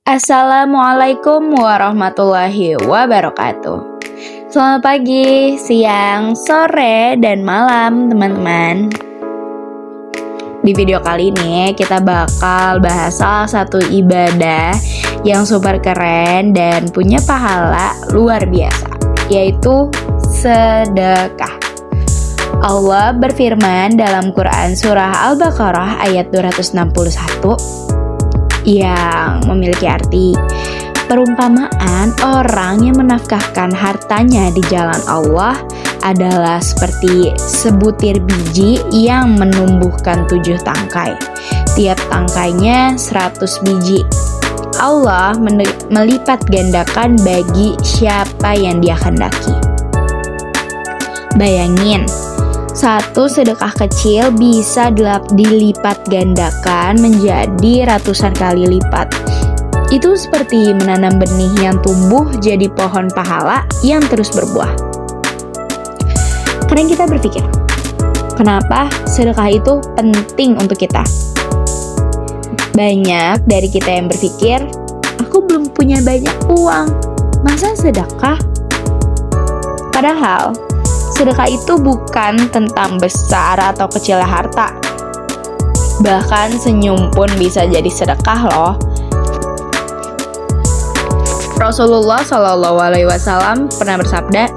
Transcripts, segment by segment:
Assalamualaikum warahmatullahi wabarakatuh. Selamat pagi, siang, sore, dan malam teman-teman. Di video kali ini kita bakal bahas salah satu ibadah yang super keren dan punya pahala luar biasa, yaitu sedekah. Allah berfirman dalam Quran surah Al-Baqarah ayat 261 yang memiliki arti perumpamaan orang yang menafkahkan hartanya di jalan Allah adalah seperti sebutir biji yang menumbuhkan 7 tangkai. Tiap tangkainya 100 biji. Allah melipat gandakan bagi siapa yang Dia kehendaki. Bayangin, satu sedekah kecil bisa dilipat gandakan menjadi ratusan kali lipat. Itu seperti menanam benih yang tumbuh jadi pohon pahala yang terus berbuah. Kadang kita berpikir, kenapa sedekah itu penting untuk kita? Banyak dari kita yang berpikir, aku belum punya banyak uang, masa sedekah? Padahal sedekah itu bukan tentang besar atau kecilnya harta. Bahkan senyum pun bisa jadi sedekah loh. Rasulullah SAW pernah bersabda,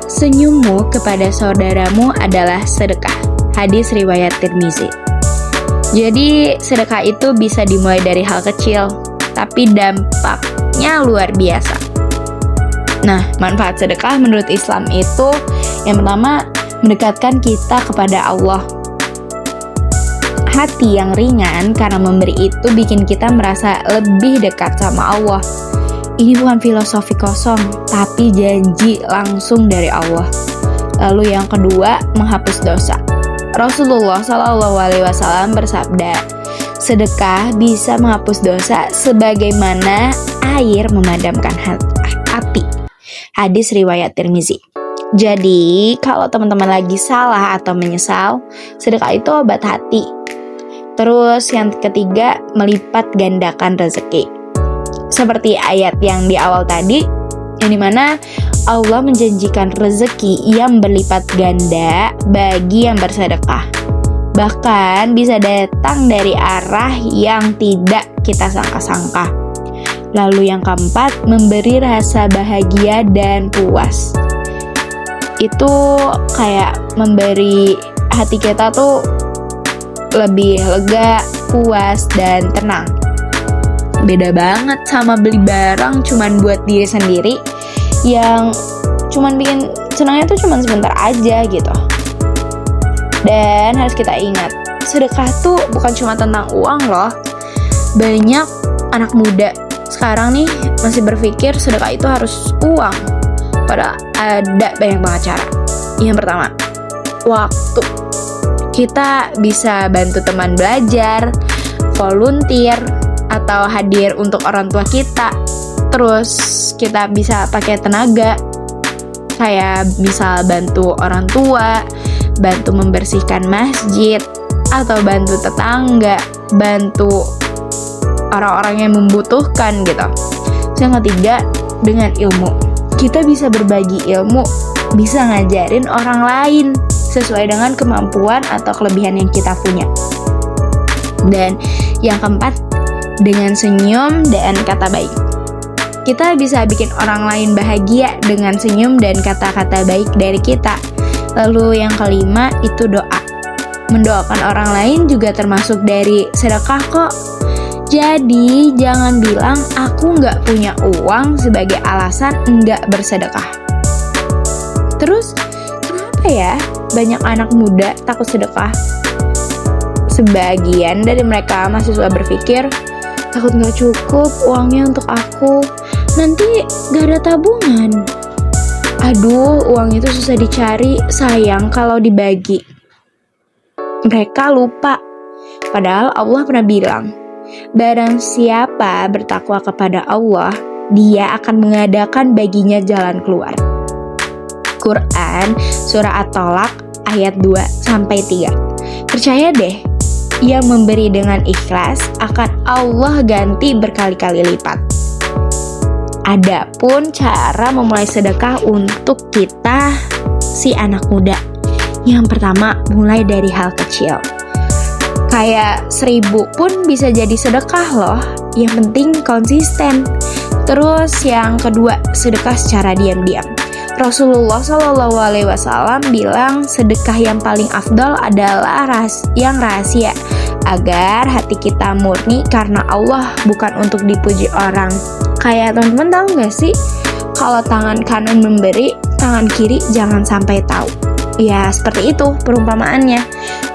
senyummu kepada saudaramu adalah sedekah. Hadis riwayat Tirmizi. Jadi sedekah itu bisa dimulai dari hal kecil, tapi dampaknya luar biasa. Nah, manfaat sedekah menurut Islam itu yang pertama, mendekatkan kita kepada Allah. Hati yang ringan karena memberi itu bikin kita merasa lebih dekat sama Allah. Ini bukan filosofi kosong, tapi janji langsung dari Allah. Lalu yang kedua, menghapus dosa. Rasulullah SAW bersabda, sedekah bisa menghapus dosa sebagaimana air memadamkan api. Hadis riwayat Tirmizi. Jadi, kalau teman-teman lagi salah atau menyesal, sedekah itu obat hati. Terus yang ketiga, melipat gandakan rezeki. Seperti ayat yang di awal tadi, yang dimana Allah menjanjikan rezeki yang berlipat ganda bagi yang bersedekah. Bahkan bisa datang dari arah yang tidak kita sangka-sangka. Lalu yang keempat, memberi rasa bahagia dan puas. Itu kayak memberi hati kita tuh lebih lega, puas, dan tenang. Beda banget sama beli barang cuman buat diri sendiri yang cuman bikin senangnya tuh cuman sebentar aja gitu. Dan harus kita ingat, sedekah tuh bukan cuma tentang uang loh. Banyak anak muda sekarang nih masih berpikir sedekah itu harus uang. Padahal ada banyak banget cara. Yang pertama, waktu. Kita bisa bantu teman belajar, volunteer, atau hadir untuk orang tua kita. Terus kita bisa pakai tenaga, kayak misal bantu orang tua, bantu membersihkan masjid, atau bantu tetangga, bantu orang-orang yang membutuhkan gitu. Yang ketiga, dengan ilmu. Kita bisa berbagi ilmu, bisa ngajarin orang lain sesuai dengan kemampuan atau kelebihan yang kita punya. Dan yang keempat, dengan senyum dan kata baik. Kita bisa bikin orang lain bahagia dengan senyum dan kata-kata baik dari kita. Lalu yang kelima, itu doa. Mendoakan orang lain juga termasuk dari sedekah kok. Jadi, jangan bilang aku nggak punya uang sebagai alasan nggak bersedekah. Terus, kenapa ya banyak anak muda takut sedekah? Sebagian dari mereka mahasiswa berpikir, takut nggak cukup uangnya untuk aku, nanti nggak ada tabungan. Aduh, uang itu susah dicari, sayang kalau dibagi. Mereka lupa, padahal Allah pernah bilang, barang siapa bertakwa kepada Allah, Dia akan mengadakan baginya jalan keluar. Quran Surah At-Tolak ayat 2-3. Percaya deh, yang memberi dengan ikhlas akan Allah ganti berkali-kali lipat. Adapun cara memulai sedekah untuk kita si anak muda, yang pertama mulai dari hal kecil. Kayak 1.000 pun bisa jadi sedekah loh, yang penting konsisten. Terus yang kedua, sedekah secara diam-diam. Rasulullah SAW bilang sedekah yang paling afdal adalah yang rahasia, agar hati kita murni karena Allah, bukan untuk dipuji orang. Kayak teman-teman tahu gak sih, kalau tangan kanan memberi, tangan kiri jangan sampai tahu. Ya seperti itu perumpamaannya.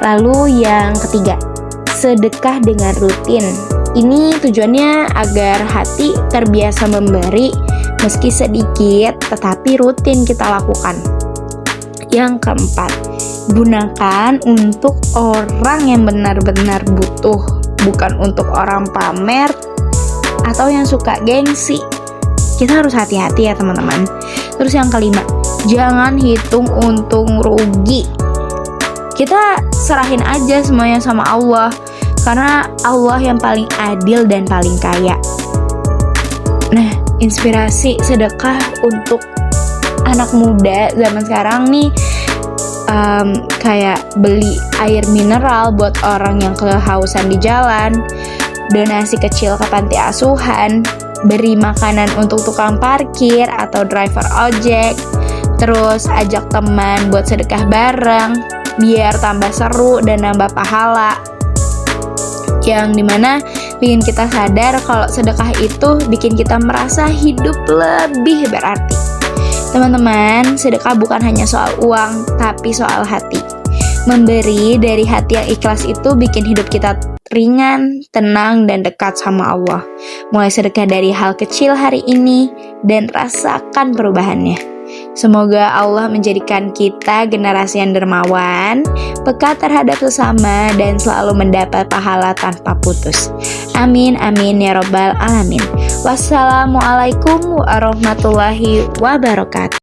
Lalu yang ketiga, sedekah dengan rutin. Ini tujuannya agar hati terbiasa memberi, meski sedikit tetapi rutin kita lakukan. Yang keempat, gunakan untuk orang yang benar-benar butuh, bukan untuk orang pamer atau yang suka gengsi. Kita harus hati-hati ya teman-teman. Terus yang kelima, jangan hitung untung rugi. Kita serahin aja semuanya sama Allah, karena Allah yang paling adil dan paling kaya. Nah, inspirasi sedekah untuk anak muda zaman sekarang nih, kayak beli air mineral buat orang yang kehausan di jalan, donasi kecil ke panti asuhan, beri makanan untuk tukang parkir atau driver ojek, terus ajak teman buat sedekah bareng, biar tambah seru dan nambah pahala. Yang dimana bikin kita sadar kalau sedekah itu bikin kita merasa hidup lebih berarti. Teman-teman, sedekah bukan hanya soal uang, tapi soal hati. Memberi dari hati yang ikhlas itu bikin hidup kita ringan, tenang, dan dekat sama Allah. Mulai sedekah dari hal kecil hari ini dan rasakan perubahannya. Semoga Allah menjadikan kita generasi yang dermawan, peka terhadap sesama, dan selalu mendapat pahala tanpa putus. Amin, amin, ya robbal alamin. Wassalamualaikum warahmatullahi wabarakatuh.